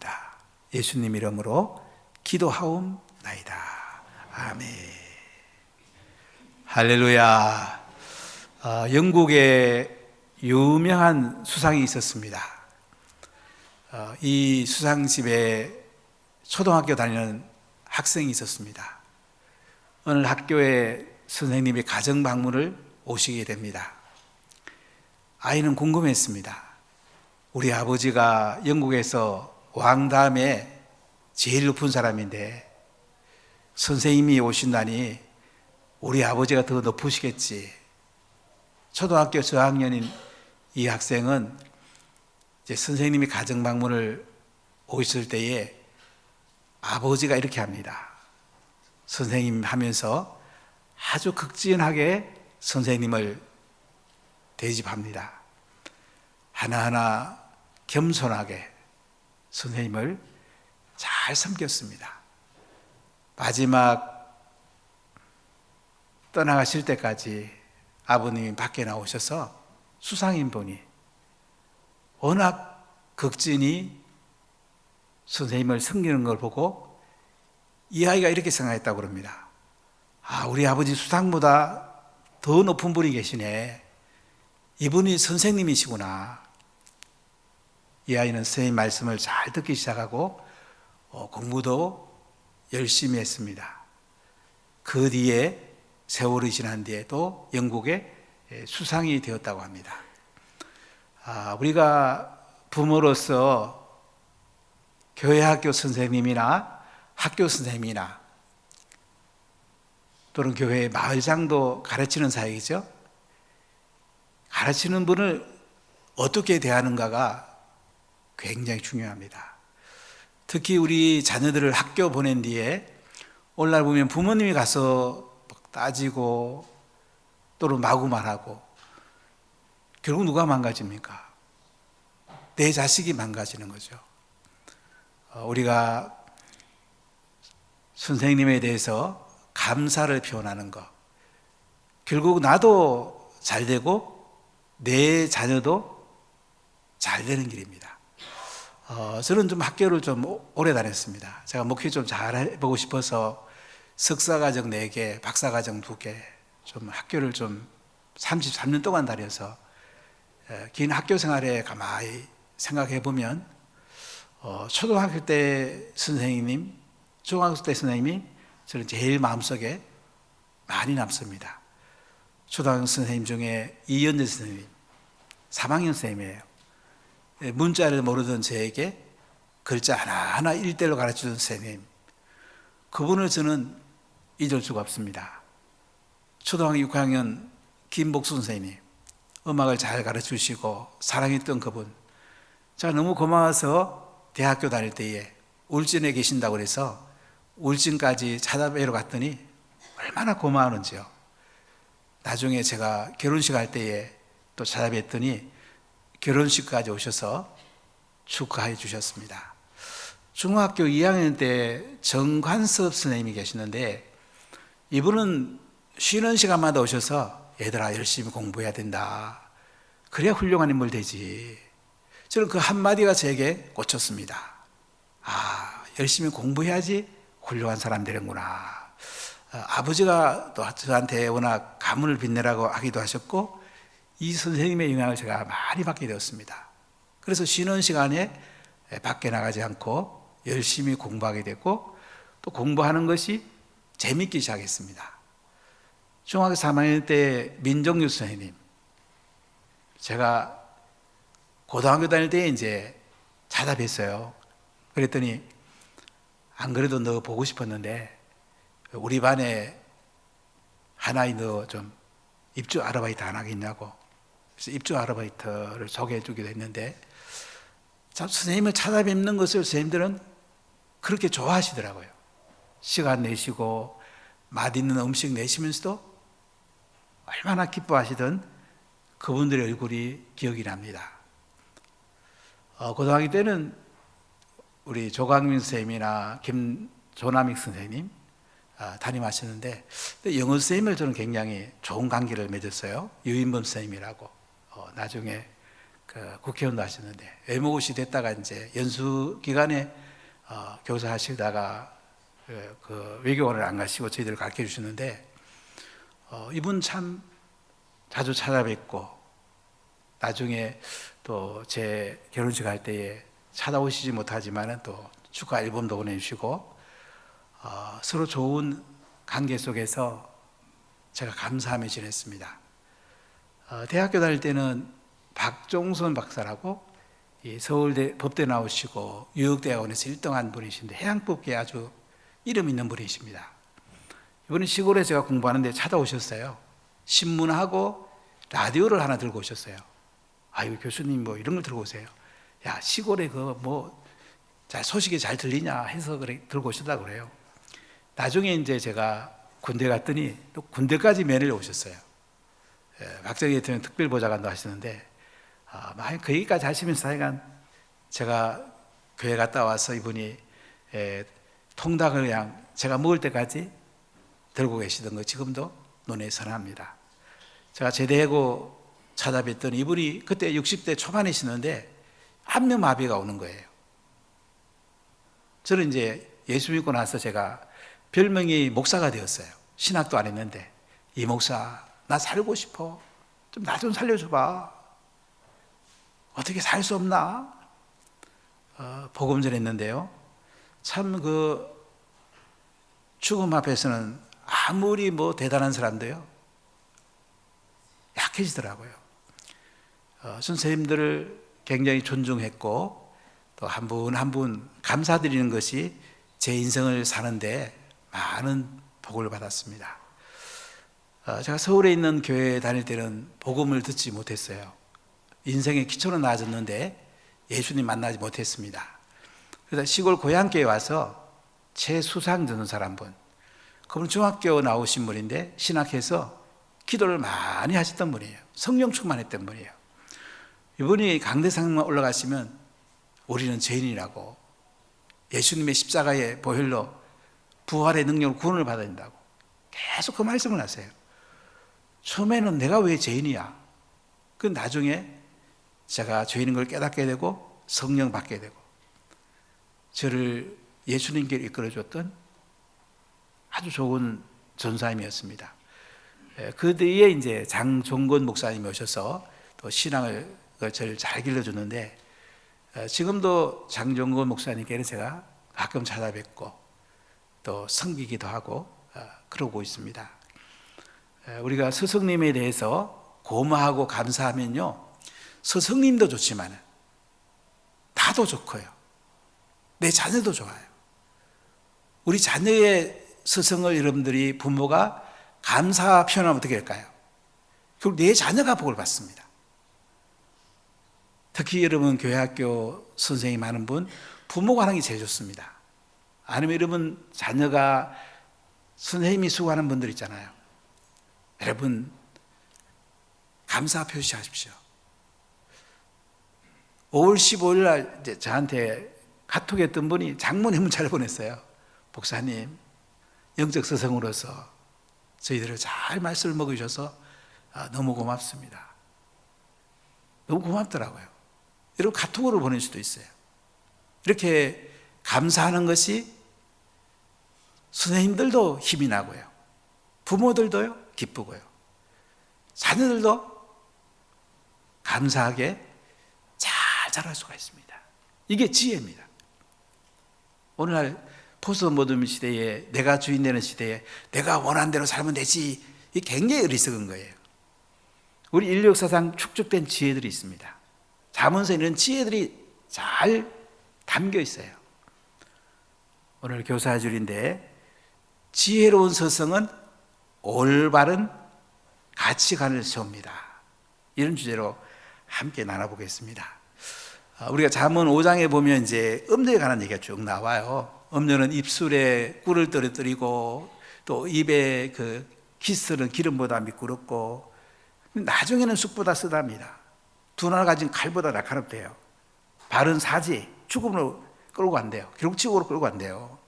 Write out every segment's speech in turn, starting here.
기도하옵나이다. 예수님 이름으로 기도하옵나이다. 아멘. 할렐루야. 영국에 유명한 수상이 있었습니다. 이 수상집에 초등학교 다니는 학생이 있었습니다. 어느 학교에 선생님이 가정 방문을 오시게 됩니다. 아이는 궁금했습니다. 우리 아버지가 영국에서 왕 다음에 제일 높은 사람인데 선생님이 오신다니 우리 아버지가 더 높으시겠지. 초등학교 저학년인 이 학생은 이제 선생님이 가정 방문을 오셨을 때에 아버지가 이렇게 합니다. 선생님 하면서 아주 극진하게 선생님을 대접합니다. 하나하나 겸손하게 선생님을 잘 섬겼습니다. 마지막 떠나가실 때까지 아버님이 밖에 나오셔서 수상인 분이 워낙 극진히 선생님을 섬기는 걸 보고 이 아이가 이렇게 생각했다고 합니다. 우리 아버지 수상보다 더 높은 분이 계시네. 이분이 선생님이시구나. 이 아이는 선생님 말씀을 잘 듣기 시작하고 공부도 열심히 했습니다. 그 뒤에 세월이 지난 뒤에도 영국의 수상이 되었다고 합니다. 우리가 부모로서 교회 학교 선생님이나 학교 선생님이나 또는 교회 마을장도 가르치는 사역이죠. 가르치는 분을 어떻게 대하는가가 굉장히 중요합니다. 특히 우리 자녀들을 학교 보낸 뒤에 오늘날 보면 부모님이 가서 따지고 또는 마구 말하고 결국 누가 망가집니까? 내 자식이 망가지는 거죠. 우리가 선생님에 대해서 감사를 표현하는 것, 결국 나도 잘 되고 내 자녀도 잘 되는 길입니다. 저는 좀 학교를 좀 오래 다녔습니다. 제가 목회 좀 잘 해보고 싶어서 석사과정 4개, 박사과정 2개, 좀 학교를 좀 33년 동안 다녀서 긴 학교 생활에 가만히 생각해 보면 초등학교 때 선생님, 중학교 때 선생님이 저는 제일 마음속에 많이 남습니다. 초등학교 선생님 중에 이현재 선생님, 3학년 선생님이에요. 문자를 모르던 저에게 글자 하나하나 1대1로 가르쳐준 선생님, 그분을 저는 잊을 수가 없습니다. 초등학교 6학년 김복수 선생님, 음악을 잘 가르쳐주시고 사랑했던 그분, 제가 너무 고마워서 대학교 다닐 때에 울진에 계신다고 해서 울진까지 찾아뵈러 갔더니 얼마나 고마웠는지요. 나중에 제가 결혼식 할 때에 또 찾아뵀더니 결혼식까지 오셔서 축하해 주셨습니다. 중학교 2학년 때 정관섭 선생님이 계시는데 이분은 쉬는 시간마다 오셔서 얘들아 열심히 공부해야 된다. 그래야 훌륭한 인물 되지. 저는 그 한마디가 제게 꽂혔습니다. 열심히 공부해야지 훌륭한 사람 되는구나. 아버지가 또 저한테 워낙 가문을 빛내라고 하기도 하셨고 이 선생님의 영향을 제가 많이 받게 되었습니다. 그래서 쉬는 시간에 밖에 나가지 않고 열심히 공부하게 됐고 또 공부하는 것이 재밌기 시작했습니다. 중학교 3학년 때 민정유 선생님, 제가 고등학교 다닐 때 이제 찾아뵀어요. 그랬더니 안 그래도 너 보고 싶었는데 우리 반에 하나의 너 좀 입주 아르바이트 안 하겠냐고. 그래서 입주 아르바이트를 소개해 주기도 했는데 참 선생님을 찾아뵙는 것을 선생님들은 그렇게 좋아하시더라고요. 시간 내시고 맛있는 음식 내시면서도 얼마나 기뻐하시던 그분들의 얼굴이 기억이 납니다. 고등학교 때는 우리 조광민 선생님이나 김조남익 선생님 담임하셨는데 영어 선생님을 저는 굉장히 좋은 관계를 맺었어요. 유인범 선생님이라고 나중에 그 국회의원도 하셨는데 외무고시 됐다가 이제 연수 기간에 교사 하시다가 그 외교관을 안 가시고 저희들을 가르쳐 주셨는데 이분 참 자주 찾아뵙고 나중에 또 제 결혼식 할 때에 찾아오시지 못하지만은 또 축하 앨범도 보내주시고 서로 좋은 관계 속에서 제가 감사하며 지냈습니다. 대학교 다닐 때는 박종선 박사라고 서울대 법대 나오시고 뉴욕대학원에서 1등한 분이신데 해양법계에 아주 이름 있는 분이십니다. 이번에 시골에 제가 공부하는데 찾아오셨어요. 신문하고 라디오를 하나 들고 오셨어요. 아유, 교수님 뭐 이런 걸 들고 오세요. 야, 시골에 그 뭐 소식이 잘 들리냐 해서 그래 들고 오셨다고 그래요. 나중에 이제 제가 군대 갔더니 또 군대까지 면회를 오셨어요. 박정희 대통령 특별보좌관도 하시는데 그 얘기까지 하시면서 하여간 제가 교회 갔다 와서 이분이 통닭을 그냥 제가 먹을 때까지 들고 계시던 거 지금도 눈에 선합니다. 제가 제대하고 찾아뵀더니 이분이 그때 60대 초반이시는데 한면마비가 오는 거예요. 저는 이제 예수 믿고 나서 제가 별명이 목사가 되었어요. 신학도 안 했는데 이 목사 나 살고 싶어. 좀 나 좀 살려줘봐. 어떻게 살 수 없나? 복음 전했는데요. 참 그 죽음 앞에서는 아무리 뭐 대단한 사람도요 약해지더라고요. 선생님들을 굉장히 존중했고 또 한 분 한 분 감사드리는 것이 제 인생을 사는데 많은 복을 받았습니다. 제가 서울에 있는 교회에 다닐 때는 복음을 듣지 못했어요. 인생의 기초는 나아졌는데 예수님 만나지 못했습니다. 그래서 시골 고향교회에 와서 최수상 전도사 한 분, 그분 중학교 나오신 분인데 신학해서 기도를 많이 하셨던 분이에요. 성령 충만했던 분이에요. 이분이 강대상만 올라가시면 우리는 죄인이라고 예수님의 십자가의 보혈로 부활의 능력으로 구원을 받아야 된다고 계속 그 말씀을 하세요. 처음에는 내가 왜 죄인이야? 그 나중에 제가 죄인인 걸 깨닫게 되고 성령 받게 되고 저를 예수님께로 이끌어줬던 아주 좋은 전사님이었습니다. 그 뒤에 이제 장종건 목사님이 오셔서 또 신앙을 저를 잘 길러줬는데 지금도 장종건 목사님께는 제가 가끔 찾아뵙고 또 섬기기도 하고 그러고 있습니다. 우리가 스승님에 대해서 고마하고 감사하면요 스승님도 좋지만 나도 좋고요 내 자녀도 좋아요. 우리 자녀의 스승을 여러분들이 부모가 감사 표현하면 어떻게 할까요? 결국 내 자녀가 복을 받습니다. 특히 여러분 교회학교 선생님 하는 분 부모가 하는 게 제일 좋습니다. 아니면 여러분 자녀가 선생님이 수고하는 분들 있잖아요. 여러분 감사 표시하십시오. 5월 15일 날 저한테 카톡했던 분이 장문의 문자를 보냈어요. 목사님 영적 스승으로서 저희들을 잘 말씀을 먹으셔서 너무 고맙습니다. 너무 고맙더라고요. 여러분 카톡으로 보낼 수도 있어요. 이렇게 감사하는 것이 선생님들도 힘이 나고요 부모들도요 기쁘고요 자녀들도 감사하게 잘 자랄 수가 있습니다. 이게 지혜입니다. 오늘날 포스트 모던 시대에 내가 주인 되는 시대에 내가 원하는 대로 살면 되지, 이게 굉장히 어리석은 거예요. 우리 인류 역사상 축적된 지혜들이 있습니다. 잠언서에 이런 지혜들이 잘 담겨 있어요. 오늘 교사 줄인데 지혜로운 서성은 올바른 가치관을 세웁니다. 이런 주제로 함께 나눠보겠습니다. 우리가 잠언 5장에 보면 이제 음료에 관한 얘기가 쭉 나와요. 음료는 입술에 꿀을 떨어뜨리고 또 입에 그 키스는 기름보다 미끄럽고 나중에는 쑥보다 쓰답니다. 두날 가진 칼보다 날카롭대요. 바른 사지 죽음으로 끌고 간대요. 결국 지옥으로 끌고 간대요.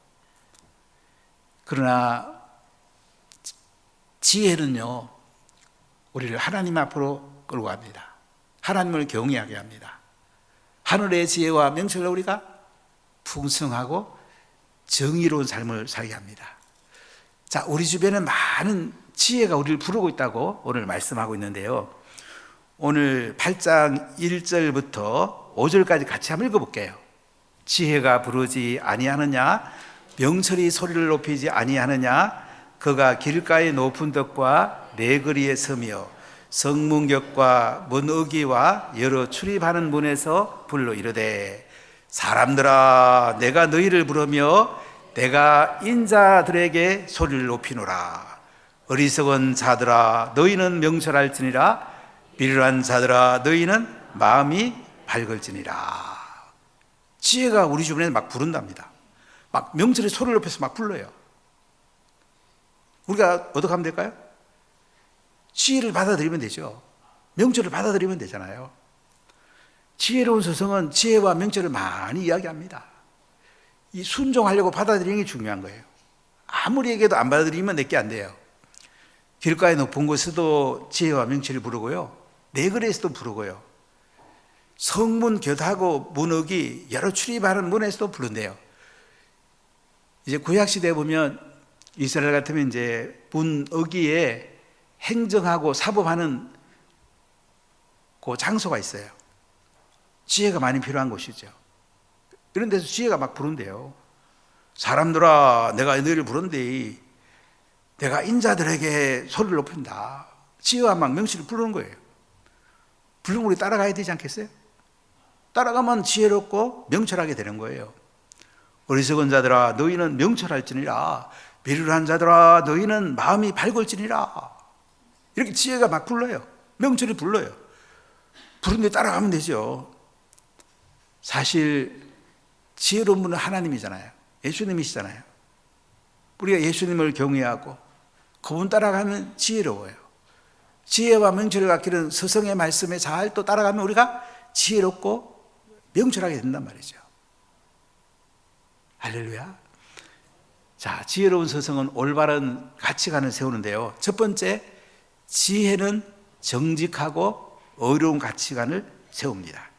그러나 지혜는요 우리를 하나님 앞으로 끌고 갑니다. 하나님을 경외하게 합니다. 하늘의 지혜와 명철로 우리가 풍성하고 정의로운 삶을 살게 합니다. 자, 우리 주변에 많은 지혜가 우리를 부르고 있다고 오늘 말씀하고 있는데요. 오늘 8장 1절부터 5절까지 같이 한번 읽어볼게요. 지혜가 부르지 아니하느냐, 명철이 소리를 높이지 아니하느냐, 그가 길가의 높은 덕과 내 거리에 서며 성문격과 문어기와 여러 출입하는 문에서 불러 이르되, 사람들아 내가 너희를 부르며 내가 인자들에게 소리를 높이노라. 어리석은 자들아 너희는 명철할지니라. 미련한 자들아 너희는 마음이 밝을지니라. 지혜가 우리 주변에 막 부른답니다. 막 명철의 소리를 높여서 막 불러요. 우리가 어떻게 하면 될까요? 지혜를 받아들이면 되죠. 명철을 받아들이면 되잖아요. 지혜로운 서성은 지혜와 명철을 많이 이야기합니다. 이 순종하려고 받아들이는 게 중요한 거예요. 아무리 얘기해도 안 받아들이면 내게 안 돼요. 길가에 높은 곳에서도 지혜와 명철을 부르고요, 내거리에서도 부르고요, 성문 곁하고 문어기 여러 출입하는 문에서도 부른대요. 이제 구약시대에 보면 이스라엘 같으면 이제 문어기에 행정하고 사법하는 그 장소가 있어요. 지혜가 많이 필요한 곳이죠. 이런 데서 지혜가 막 부른대요. 사람들아 내가 너희를 부른데 내가 인자들에게 소리를 높인다. 지혜와 막 명철을 부르는 거예요. 부르면 우리 따라가야 되지 않겠어요? 따라가면 지혜롭고 명철하게 되는 거예요. 어리석은 자들아 너희는 명철할지니라. 미련한 자들아 너희는 마음이 밝을지니라. 이렇게 지혜가 막 불러요. 명철이 불러요. 부르는데 따라가면 되죠. 사실 지혜로운 분은 하나님이잖아요. 예수님이시잖아요. 우리가 예수님을 경외하고 그분 따라가면 지혜로워요. 지혜와 명철을 갖기는 서성의 말씀에 잘 또 따라가면 우리가 지혜롭고 명철하게 된단 말이죠. 할렐루야. 자, 지혜로운 서성은 올바른 가치관을 세우는데요. 첫 번째, 지혜는 정직하고 의로운 가치관을 세웁니다.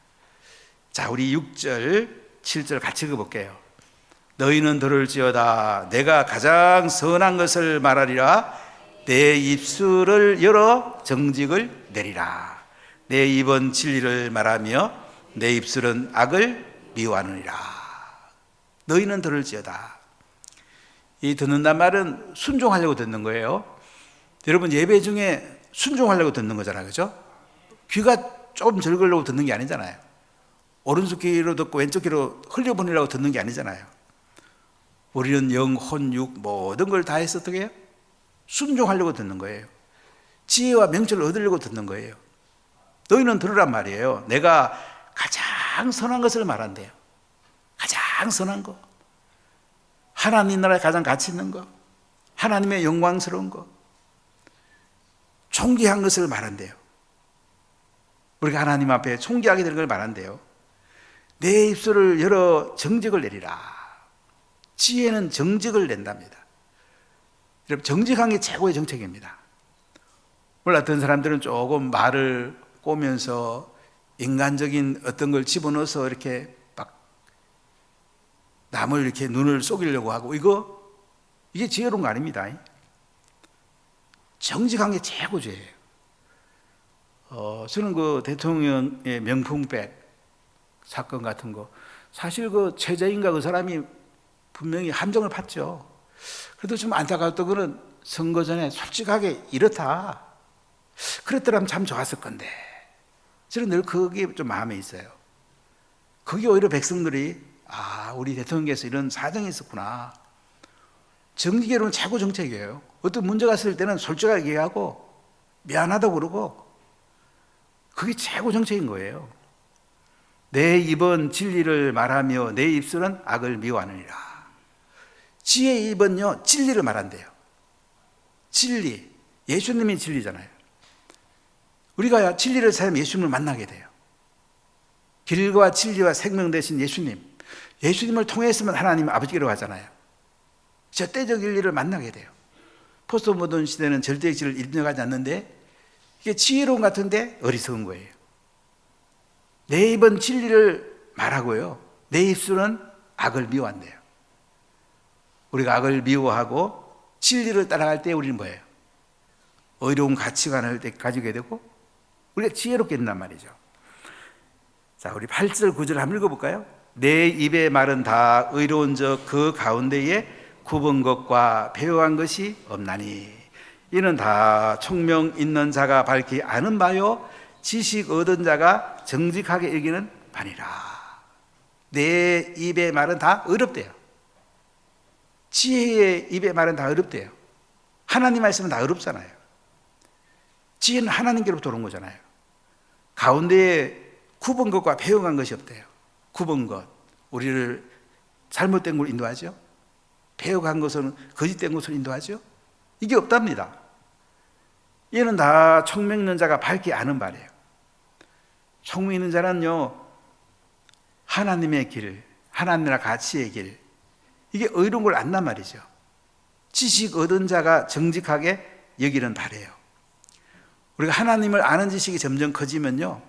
자, 우리 6절, 7절 같이 읽어볼게요. 너희는 들을지어다 내가 가장 선한 것을 말하리라. 내 입술을 열어 정직을 내리라. 내 입은 진리를 말하며 내 입술은 악을 미워하느니라. 너희는 들을지어다. 이 듣는단 말은 순종하려고 듣는 거예요. 여러분 예배 중에 순종하려고 듣는 거잖아요, 그렇죠? 귀가 조금 즐거우려고 듣는 게 아니잖아요. 오른쪽 귀로 듣고 왼쪽 귀로 흘려보내려고 듣는 게 아니잖아요. 우리는 영, 혼, 육 모든 걸 다해서 어떻게 해요? 순종하려고 듣는 거예요. 지혜와 명철을 얻으려고 듣는 거예요. 너희는 들으란 말이에요. 내가 가장 선한 것을 말한대요. 가장 선한 거, 하나님 나라에 가장 가치 있는 거, 하나님의 영광스러운 거, 존귀한 것을 말한대요. 우리가 하나님 앞에 존귀하게 되는 걸 말한대요. 내 입술을 열어 정직을 내리라. 지혜는 정직을 낸답니다. 여러분, 정직한 게 최고의 정책입니다. 물론 어떤 사람들은 조금 말을 꼬면서 인간적인 어떤 걸 집어넣어서 이렇게 막 남을 이렇게 눈을 속이려고 하고, 이게 지혜로운 거 아닙니다. 정직한 게 최고죄예요. 저는 그 대통령의 명품백 사건 같은 거, 사실 그 최저임가 그 사람이 분명히 함정을 팠죠. 그래도 좀 안타까웠던 거는 선거 전에 솔직하게 이렇다 그랬더라면 참 좋았을 건데, 저는 늘 그게 좀 마음에 있어요. 그게 오히려 백성들이 우리 대통령께서 이런 사정이 있었구나. 정직으로는 최고 정책이에요. 어떤 문제가 있을 때는 솔직하게 얘기하고 미안하다고 그러고, 그게 최고 정책인 거예요. 내 입은 진리를 말하며 내 입술은 악을 미워하느니라. 지혜의 입은요 진리를 말한대요. 진리, 예수님이 진리잖아요. 우리가 진리를 찾으면 예수님을 만나게 돼요. 길과 진리와 생명 되신 예수님을 통해서만 하나님 아버지께로 가잖아요. 절대적 진리를 만나게 돼요. 포스트모던 시대는 절대적 진리를 인정하지 않는데, 이게 지혜로운 것 같은데 어리석은 거예요. 내 입은 진리를 말하고요, 내 입술은 악을 미워한대요. 우리가 악을 미워하고 진리를 따라갈 때 우리는 뭐예요? 의로운 가치관을 가지게 되고 우리가 지혜롭게 된단 말이죠. 자, 우리 8절 9절 한번 읽어볼까요? 내 입의 말은 다 의로운 적 그 가운데에 굽은 것과 배워간 것이 없나니 이는 다 총명 있는 자가 밝히 아는 바요 지식 얻은 자가 정직하게 여기는 바니라. 내 입의 말은 다 어렵대요. 지혜의 입의 말은 다 어렵대요. 하나님 말씀은 다 어렵잖아요. 지혜는 하나님께로부터 오는 거잖아요. 가운데에 굽은 것과 배워간 것이 없대요. 굽은 것, 우리를 잘못된 걸 인도하죠. 배워간 것은 거짓된 것을 인도하죠. 이게 없답니다. 얘는 다 총명 있는 자가 밝게 아는 바래요. 총명 있는 자는요, 하나님의 길, 하나님이나 가치의 길, 이게 의로운 걸 안단 말이죠. 지식 얻은 자가 정직하게 여기는 바래요. 우리가 하나님을 아는 지식이 점점 커지면요,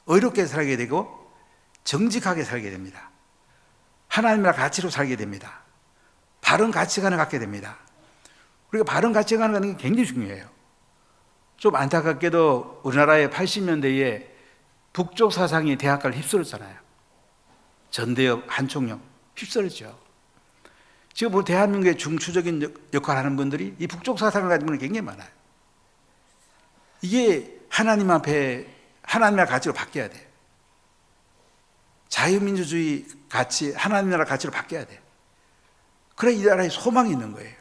의롭게 살게 되고 정직하게 살게 됩니다. 하나님이나 가치로 살게 됩니다. 바른 가치관을 갖게 됩니다. 우리가 바른 가치관을 갖는 게 굉장히 중요해요. 좀 안타깝게도 우리나라의 80년대에 북쪽 사상이 대학가를 휩쓸었잖아요. 전대엽, 한총영 휩쓸었죠. 지금 우리 대한민국의 중추적인 역할을 하는 분들이 이 북쪽 사상을 가진 분이 굉장히 많아요. 이게 하나님 앞에 하나님의 가치로 바뀌어야 돼요. 자유민주주의 가치, 하나님 나라 가치로 바뀌어야 돼요. 그래 이 나라에 소망이 있는 거예요.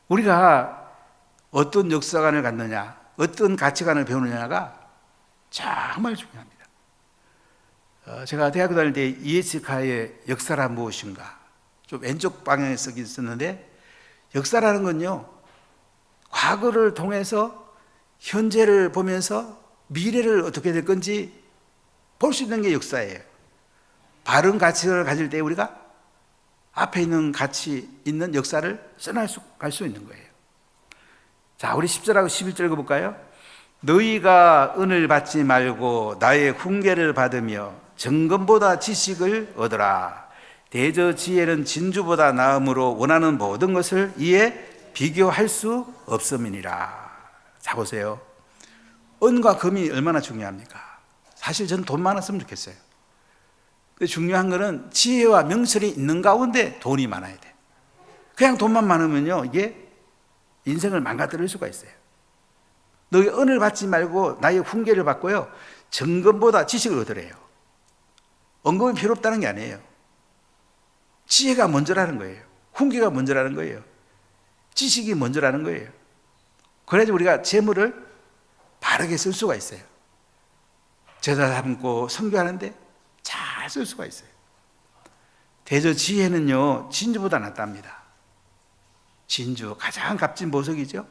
우리가 어떤 역사관을 갖느냐, 어떤 가치관을 배우느냐가 정말 중요합니다. 제가 대학교 다닐 때 이에스카의 역사란 무엇인가, 좀 왼쪽 방향에 쓰기 있었는데, 역사라는 건요, 과거를 통해서 현재를 보면서 미래를 어떻게 될 건지 볼 수 있는 게 역사예요. 바른 가치를 가질 때 우리가 앞에 있는 가치 있는 역사를 갈 수 있는 거예요. 자, 우리 10절하고 11절 읽어볼까요? 너희가 은을 받지 말고 나의 훈계를 받으며 정금보다 지식을 얻으라. 대저 지혜는 진주보다 나음으로 원하는 모든 것을 이에 비교할 수 없음이니라. 자, 보세요. 은과 금이 얼마나 중요합니까? 사실 저는 돈 많았으면 좋겠어요. 중요한 거는 지혜와 명철이 있는 가운데 돈이 많아야 돼. 그냥 돈만 많으면요, 이게 인생을 망가뜨릴 수가 있어요. 너희 은을 받지 말고 나의 훈계를 받고요, 정금보다 지식을 얻으래요. 언금이 필요 없다는 게 아니에요. 지혜가 먼저라는 거예요. 훈계가 먼저라는 거예요. 지식이 먼저라는 거예요. 그래야지 우리가 재물을 바르게 쓸 수가 있어요. 제사 삼고 선교하는데 잘 쓸 수가 있어요. 대저 지혜는요, 진주보다 낫답니다. 진주, 가장 값진 보석이죠.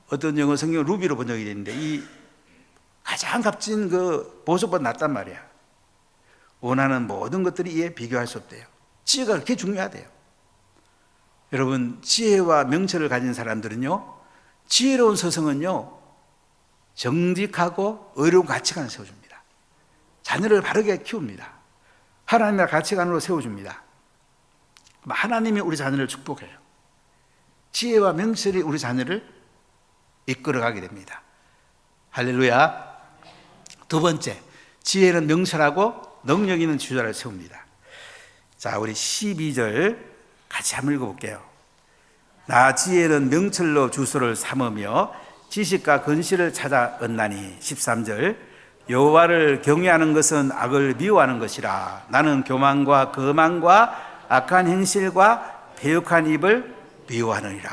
어떤 영어 성경 루비로 번역이 되는데 이 가장 값진 그 보석보다 낫단 말이야. 원하는 모든 것들이 이에 비교할 수 없대요. 지혜가 그렇게 중요하대요. 여러분, 지혜와 명철을 가진 사람들은요, 지혜로운 서성은요, 정직하고 의로운 가치관을 세워줍니다. 자녀를 바르게 키웁니다. 하나님의 가치관으로 세워줍니다. 하나님이 우리 자녀를 축복해요. 지혜와 명철이 우리 자녀를 이끌어가게 됩니다. 할렐루야. 두 번째, 지혜는 명철하고 능력 있는 주자를 세웁니다. 자, 우리 12절 같이 한번 읽어볼게요. 나 지혜는 명철로 주소를 삼으며 지식과 근시를 찾아 얻나니. 13절 여호와를 경외하는 것은 악을 미워하는 것이라. 나는 교만과 거만과 악한 행실과 배역한 입을 미워하느니라.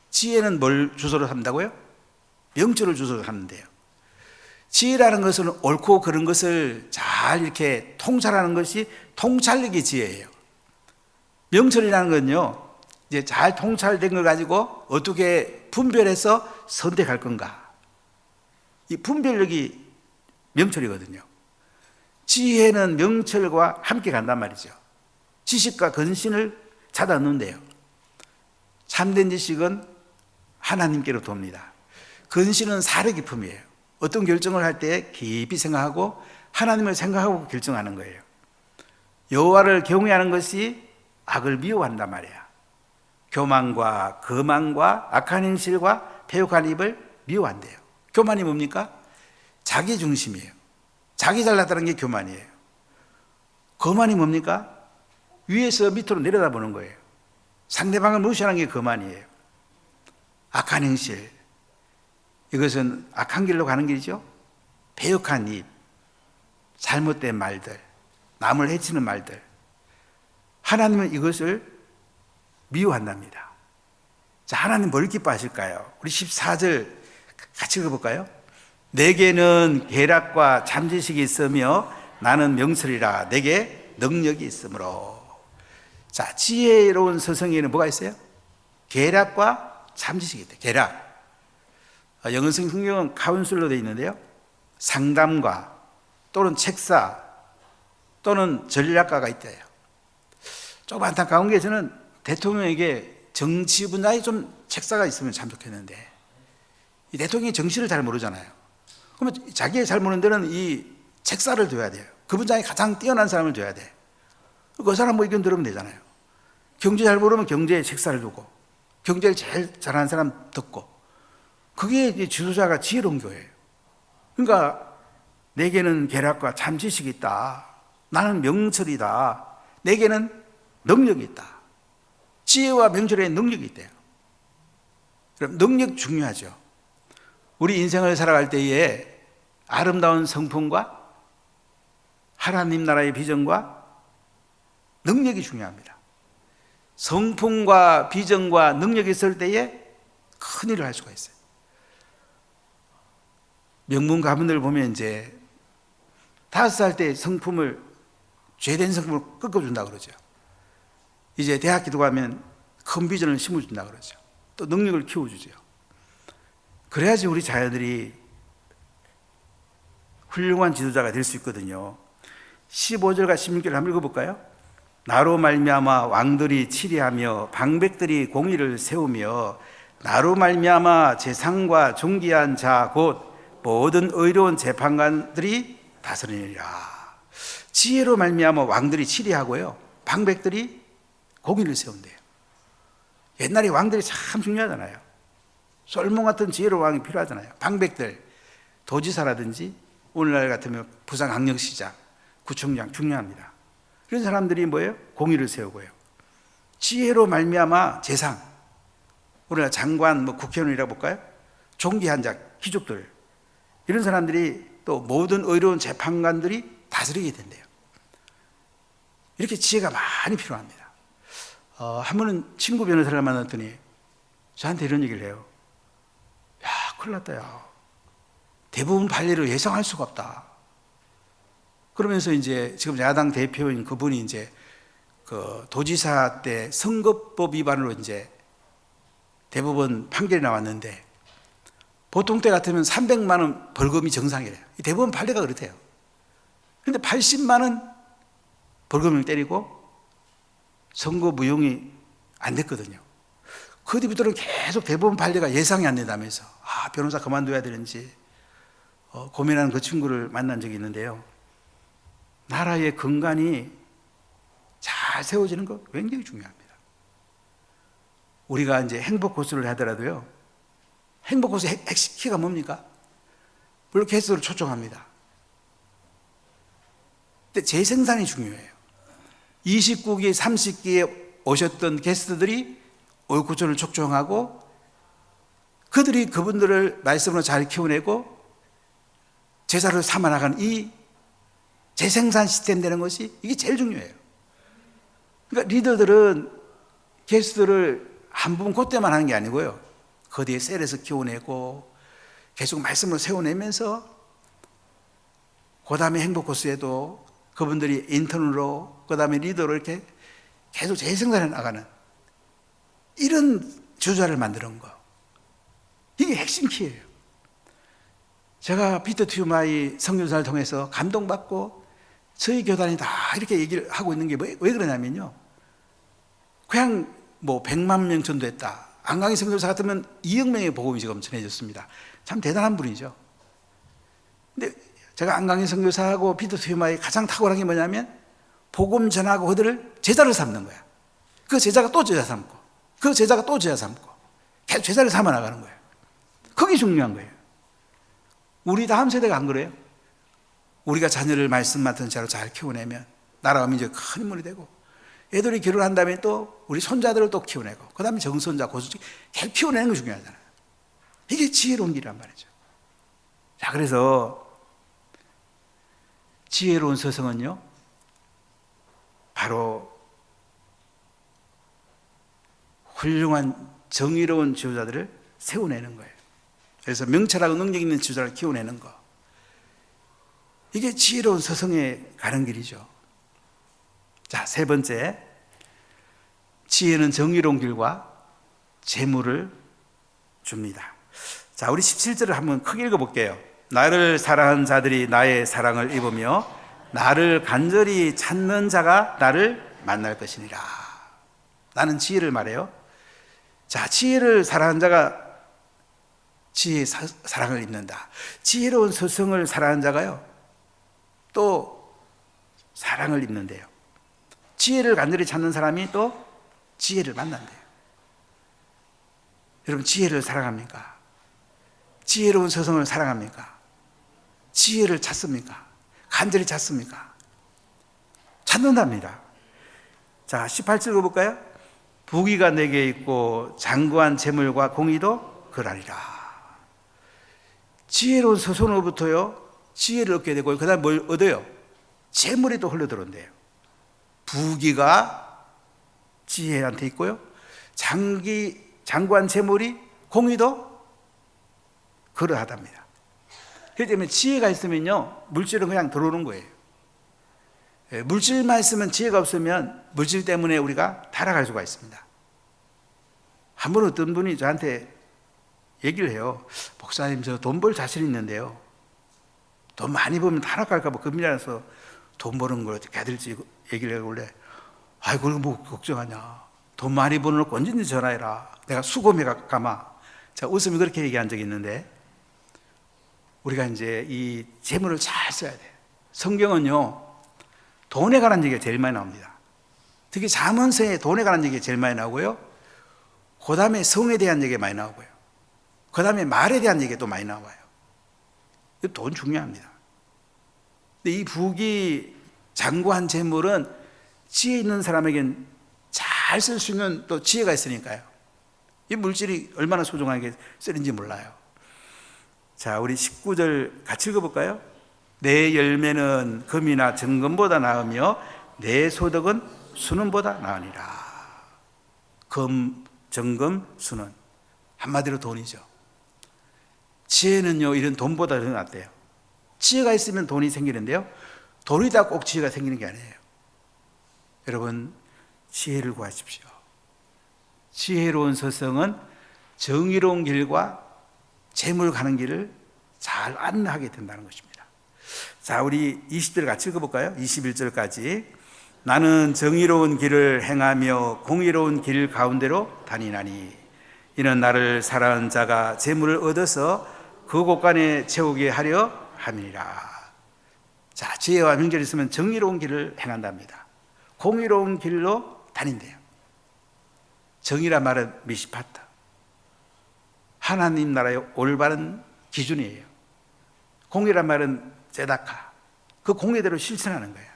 지혜는 뭘 주소로 삼다고요? 명철을 주소로 삼는데요. 지혜라는 것은 옳고 그른 것을 잘 이렇게 통찰하는 것이 통찰력이 지혜예요. 명철이라는 건요, 이제 잘 통찰된 걸 가지고 어떻게 분별해서 선택할 건가, 이 분별력이 명철이거든요. 지혜는 명철과 함께 간단 말이죠. 지식과 근신을 찾아 넣는데요. 참된 지식은 하나님께로 돕니다. 근신은 사려 깊음이에요. 어떤 결정을 할 때 깊이 생각하고 하나님을 생각하고 결정하는 거예요. 여호와를 경외하는 것이 악을 미워한단 말이야. 교만과 거만과 악한 행실과 패역한 입을 미워한대요. 교만이 뭡니까? 자기 중심이에요. 자기 잘났다는 게 교만이에요. 거만이 뭡니까? 위에서 밑으로 내려다보는 거예요. 상대방을 무시하는 게 거만이에요. 악한 행실, 이것은 악한 길로 가는 길이죠. 패역한 입, 잘못된 말들, 남을 해치는 말들, 하나님은 이것을 미워한답니다. 자, 하나님 뭘 기뻐하실까요? 우리 14절 같이 읽어볼까요? 내게는 계략과 잠재식이 있으며 나는 명철이라. 내게 능력이 있으므로. 자, 지혜로운 서성에는 뭐가 있어요? 계략과 잠재식이 있다. 계략. 영어성 성경은 카운슬로 되어 있는데요, 상담가 또는 책사 또는 전략가가 있대요. 조금 안타까운 게, 저는 대통령에게 정치 분야에 좀 책사가 있으면 참 좋겠는데, 이 대통령이 정치를 잘 모르잖아요. 그러면 자기가 잘 모르는 데는 이 책사를 둬야 돼요. 그 분야에 가장 뛰어난 사람을 둬야 돼. 그 사람 뭐 의견 들으면 되잖아요. 경제 잘 모르면 경제에 책사를 두고, 경제를 제일 잘하는 사람 듣고, 그게 지도자가 지혜로운 교회예요. 그러니까 내게는 계략과 잠지식이 있다. 나는 명철이다. 내게는 능력이 있다. 지혜와 명철의 능력이 있대요. 그럼 능력 중요하죠. 우리 인생을 살아갈 때에 아름다운 성품과 하나님 나라의 비전과 능력이 중요합니다. 성품과 비전과 능력이 있을 때에 큰 일을 할 수가 있어요. 명문 가문들 보면 이제 5살 때 성품을, 죄된 성품을 꺾어준다 그러죠. 이제 대학교도 가면 큰 비전을 심어준다 그러죠. 또 능력을 키워주죠. 그래야지 우리 자녀들이 훌륭한 지도자가 될 수 있거든요. 15절과 16절 한번 읽어볼까요? 나로 말미암아 왕들이 치리하며 방백들이 공의를 세우며 나로 말미암아 재상과 존귀한 자 곧 모든 의로운 재판관들이 다스리리라. 지혜로 말미암아 왕들이 치리하고요, 방백들이 공의를 세운대요. 옛날에 왕들이 참 중요하잖아요. 솔몬 같은 지혜로운 왕이 필요하잖아요. 방백들, 도지사라든지 오늘날 같으면 부산강력시장, 구청장 중요합니다. 그런 사람들이 뭐예요? 공의를 세우고요. 지혜로 말미암아 재상, 오늘날 장관, 국회의원이라고 볼까요? 존귀한 자, 귀족들, 이런 사람들이, 또 모든 의로운 재판관들이 다스리게 된대요. 이렇게 지혜가 많이 필요합니다. 한 번은 친구 변호사를 만났더니 저한테 이런 얘기를 해요. 야, 큰일 났다, 야. 대부분 판례를 예상할 수가 없다. 그러면서 이제 지금 야당 대표인 그분이 이제 그 도지사 때 선거법 위반으로 이제 대법원 판결이 나왔는데, 보통 때 같으면 300만 원 벌금이 정상이래요. 대법원 판례가 그렇대요. 그런데 80만 원 벌금을 때리고 선고 무용이 안 됐거든요. 그 뒤부터는 계속 대법원 판례가 예상이 안 된다면서, 변호사 그만둬야 되는지 고민하는 그 친구를 만난 적이 있는데요. 나라의 근간이 잘 세워지는 것 굉장히 중요합니다. 우리가 이제 행복 고수를 하더라도요, 행복 고수의 핵심키가 뭡니까? 물론 게스트를 초청합니다. 근데 재생산이 중요해요. 29기, 30기에 오셨던 게스트들이 올구천을 초청하고 그들이 그분들을 말씀으로 잘 키워내고 제자를 삼아나가는 이 재생산 시스템 되는 것이, 이게 제일 중요해요. 그러니까 리더들은 게스트를 한 부분 그때만 하는 게 아니고요, 그 뒤에 셀에서 키워내고 계속 말씀으로 세워내면서 그 다음에 행복코스에도 그분들이 인턴으로, 그 다음에 리더로 이렇게 계속 재생산해 나가는 이런 주자를 만드는 거, 이게 핵심 키예요. 제가 피터 튜마이 선교사를 통해서 감동받고 저희 교단이 다 이렇게 얘기를 하고 있는 게 왜 그러냐면요, 그냥 100만 명 전도했다, 안강희 선교사 같으면 2억 명의 복음이 지금 전해졌습니다. 참 대단한 분이죠. 근데 제가 안강희 선교사하고 피터 토마의 가장 탁월한 게 뭐냐면 복음 전하고 그들을 제자를 삼는 거야. 그 제자가 또 제자 삼고 그 제자가 또 제자 삼고 계속 제자를 삼아 나가는 거예요. 그게 중요한 거예요. 우리 다음 세대가 안 그래요? 우리가 자녀를 말씀 맡은 자로 잘 키워내면 나라와 민족이 큰 인물이 되고, 애들이 결혼한 다음에 또 우리 손자들을 또 키워내고, 그 다음에 정손자, 고손자 계속 키워내는 게 중요하잖아요. 이게 지혜로운 길이란 말이죠. 자, 그래서 지혜로운 서성은요, 바로 훌륭한 정의로운 지도자들을 세워내는 거예요. 그래서 명철하고 능력 있는 지도자를 키워내는 거, 이게 지혜로운 서성에 가는 길이죠. 자, 세 번째, 지혜는 정의로운 길과 재물을 줍니다. 자, 우리 17절을 한번 크게 읽어볼게요. 나를 사랑하는 자들이 나의 사랑을 입으며 나를 간절히 찾는 자가 나를 만날 것이니라. 나는 지혜를 말해요. 자, 지혜를 사랑하는 자가 지혜의 사랑을 입는다. 지혜로운 서성을 사랑하는 자가요, 또 사랑을 입는데요. 지혜를 간절히 찾는 사람이 또 지혜를 만난대요. 여러분, 지혜를 사랑합니까? 지혜로운 서성을 사랑합니까? 지혜를 찾습니까? 간절히 찾습니까? 찾는답니다. 자, 18절 읽어볼까요? 부귀가 내게 있고 장구한 재물과 공의도 그러하리라. 지혜로운 서성으로부터요, 지혜를 얻게 되고, 그 다음에 뭘 얻어요? 재물이 또 흘러들어온대요. 부귀가 지혜한테 있고요, 장구한 재물이, 공의도 그러하답니다. 그렇기 때문에 지혜가 있으면요, 물질은 그냥 들어오는 거예요. 물질만 있으면, 지혜가 없으면 물질 때문에 우리가 타락할 수가 있습니다. 한 번 어떤 분이 저한테 얘기를 해요. 목사님, 저 돈 벌 자신 있는데요, 돈 많이 벌면 타락할까 봐 겁이라서 돈 버는 걸 어떻게 해야 될지 얘기를 해요. 원래 아이, 그걸 뭐 걱정하냐, 돈 많이 버는 거 언제든지 전화해라, 내가 수고해 가마. 자, 웃으면 그렇게 얘기한 적이 있는데, 우리가 이제 이 재물을 잘 써야 돼요. 성경은요, 돈에 관한 얘기가 제일 많이 나옵니다. 특히 잠언서에 돈에 관한 얘기가 제일 많이 나오고요, 그 다음에 성에 대한 얘기가 많이 나오고요, 그 다음에 말에 대한 얘기가 또 많이 나와요. 돈 중요합니다. 근데 이 부귀 장구한 재물은 지혜 있는 사람에겐 잘 쓸 수 있는 또 지혜가 있으니까요. 이 물질이 얼마나 소중하게 쓰는지 몰라요. 자, 우리 19절 같이 읽어볼까요? 내 열매는 금이나 정금보다 나으며 내 소득은 순은보다 나으니라. 금, 정금, 순은, 한마디로 돈이죠. 지혜는요, 이런 돈보다 더 낫대요. 지혜가 있으면 돈이 생기는데요, 돈이 다 꼭 지혜가 생기는 게 아니에요. 여러분, 지혜를 구하십시오. 지혜로운 서성은 정의로운 길과 재물 가는 길을 잘 안내하게 된다는 것입니다. 자, 우리 20절 같이 읽어볼까요? 21절까지. 나는 정의로운 길을 행하며 공의로운 길 가운데로 다니나니 이는 나를 사랑하는 자가 재물을 얻어서 그 곳간에 채우게 하려 함이니라. 자, 지혜와 명절이 있으면 정의로운 길을 행한답니다. 공의로운 길로 다닌대요. 정의란 말은 미시파타, 하나님 나라의 올바른 기준이에요. 공의란 말은 제다카, 그 공의대로 실천하는 거예요.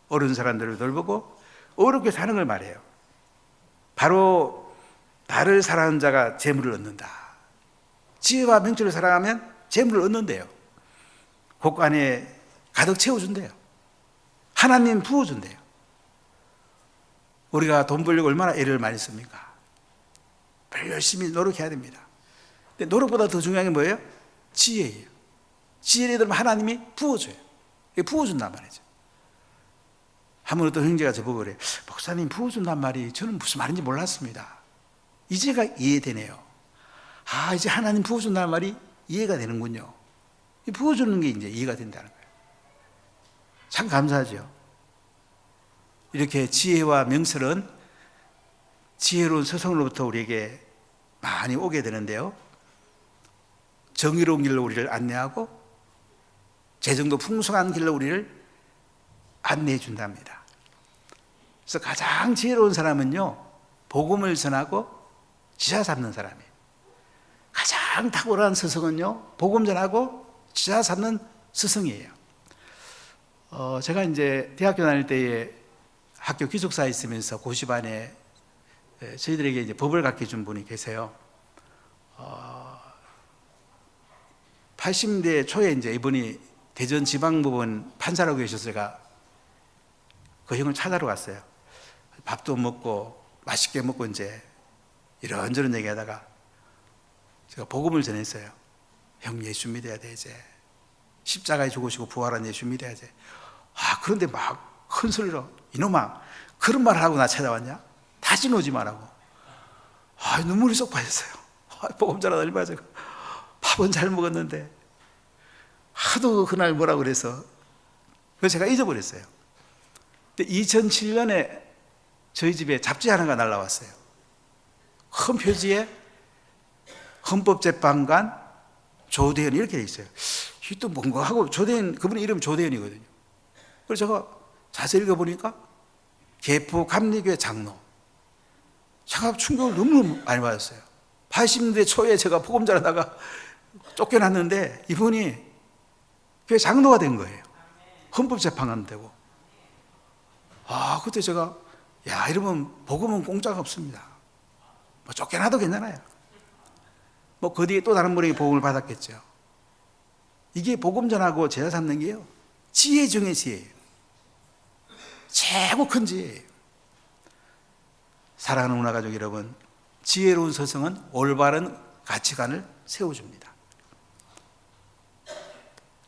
어른 사람들을 돌보고 어렵게 사는 걸 말해요. 바로 나를 사랑하는 자가 재물을 얻는다. 지혜와 명철을 사랑하면 재물을 얻는데요, 곳간에 가득 채워준대요. 하나님 부어준대요. 우리가 돈 벌려고 얼마나 애를 많이 씁니까? 열심히 노력해야 됩니다. 근데 노력보다 더 중요한 게 뭐예요? 지혜예요. 지혜를 들으면 하나님이 부어줘요. 부어준단 말이죠. 한 번 어떤 형제가 저보고 그래요. 목사님, 부어준단 말이 저는 무슨 말인지 몰랐습니다. 이제가 이해되네요. 아, 이제 하나님 부어준다는 말이 이해가 되는군요. 부어주는 게 이제 이해가 된다는 거예요. 참 감사하죠. 이렇게 지혜와 명철은 지혜로운 서성으로부터 우리에게 많이 오게 되는데요, 정의로운 길로 우리를 안내하고 재정도 풍성한 길로 우리를 안내해 준답니다. 그래서 가장 지혜로운 사람은요, 복음을 전하고 지사 잡는 사람이에요. 가장 탁월한 스승은요, 복음 전하고 지사 잡는 스승이에요. 제가 이제 대학교 다닐 때에 학교 기숙사에 있으면서 고시반에 저희들에게 이제 법을 가르쳐 준 분이 계세요. 80대 초에 이제 이분이 대전지방법원 판사라고 계셔서 제가 그 형을 찾아러 갔어요. 밥도 먹고 맛있게 먹고 이제 이런저런 얘기하다가 제가 복음을 전했어요. 형 예수 믿어야 돼 이제. 십자가에 죽으시고 부활한 예수 믿어야 돼. 그런데 막 큰 소리로 이놈아 그런 말을 하고 나 찾아왔냐? 다시 오지 말라고. 눈물이 쏙 빠졌어요. 복음 전하다 얼마나 제가 밥은 잘 먹었는데 하도 그날 뭐라고 그래서 그래서 제가 잊어버렸어요. 근데 2007년에 저희 집에 잡지 하나가 날라왔어요. 큰 표지에 헌법재판관 조대현 이렇게 돼 있어요. 이게 또 뭔가 하고 조대현, 그분의 이름 조대현이거든요. 그래서 제가 자세히 읽어보니까 개포 감리교회 장로. 제가 충격을 너무 많이 받았어요. 80년대 초에 제가 복음 전하다가 쫓겨났는데 이분이 교회 장로가 된 거예요. 헌법재판관 되고. 그때 제가 이러면 복음은 공짜가 없습니다. 뭐 쫓겨나도 괜찮아요. 뭐 그 뒤에 또 다른 분에게 복음을 받았겠죠. 이게 복음 전하고 제자 삼는 게요, 지혜 중의 지혜예요. 최고 큰 지혜예요. 사랑하는 문화가족 여러분, 지혜로운 스승은 올바른 가치관을 세워줍니다.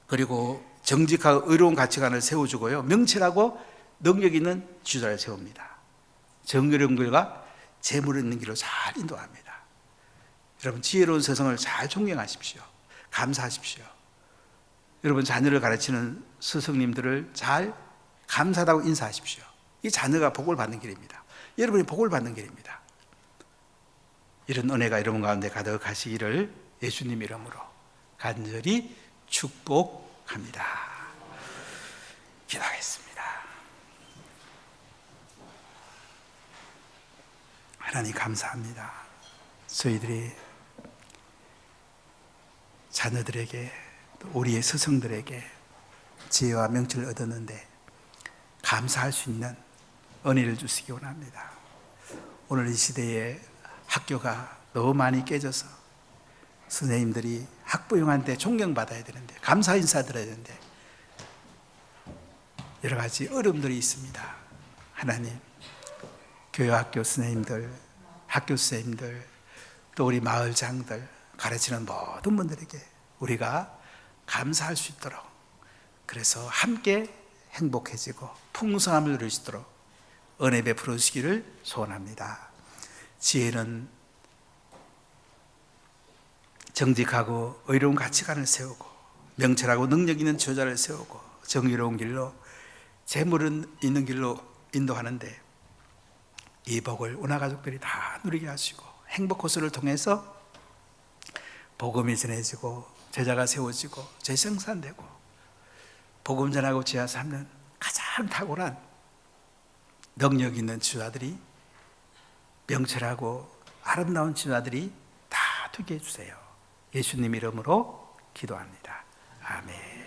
그리고 정직하고 의로운 가치관을 세워주고요, 명철하고 능력 있는 지도자를 세웁니다. 정의로운 길과 재물 있는 길로 잘 인도합니다. 여러분, 지혜로운 스승을 잘 존경하십시오. 감사하십시오. 여러분, 자녀를 가르치는 스승님들을 잘 감사하다고 인사하십시오. 이 자녀가 복을 받는 길입니다. 여러분이 복을 받는 길입니다. 이런 은혜가 여러분 가운데 가득하시기를 예수님 이름으로 간절히 축복합니다. 기도하겠습니다. 하나님 감사합니다. 저희들이 자녀들에게 또 우리의 스승들에게 지혜와 명철을 얻었는데 감사할 수 있는 은혜를 주시기 원합니다. 오늘 이 시대에 학교가 너무 많이 깨져서 선생님들이 학부형한테 존경받아야 되는데, 감사 인사드려야 되는데 여러 가지 어려움들이 있습니다. 하나님, 교회 학교 선생님들, 학교 선생님들, 또 우리 마을장들, 가르치는 모든 분들에게 우리가 감사할 수 있도록, 그래서 함께 행복해지고 풍성함을 누릴 수 있도록 은혜 베풀어 주시기를 소원합니다. 지혜는 정직하고 의로운 가치관을 세우고, 명철하고 능력 있는 지도자를 세우고, 정의로운 길로 재물은 있는 길로 인도하는데 이 복을 운하가족들이 다 누리게 하시고, 행복 호수를 통해서 복음이 전해지고 제자가 세워지고 재생산되고 복음 전하고 지하 삼는 가장 탁월한 능력 있는 지도자들이, 명철하고 아름다운 지도자들이 다 되게 해주세요. 예수님 이름으로 기도합니다. 아멘.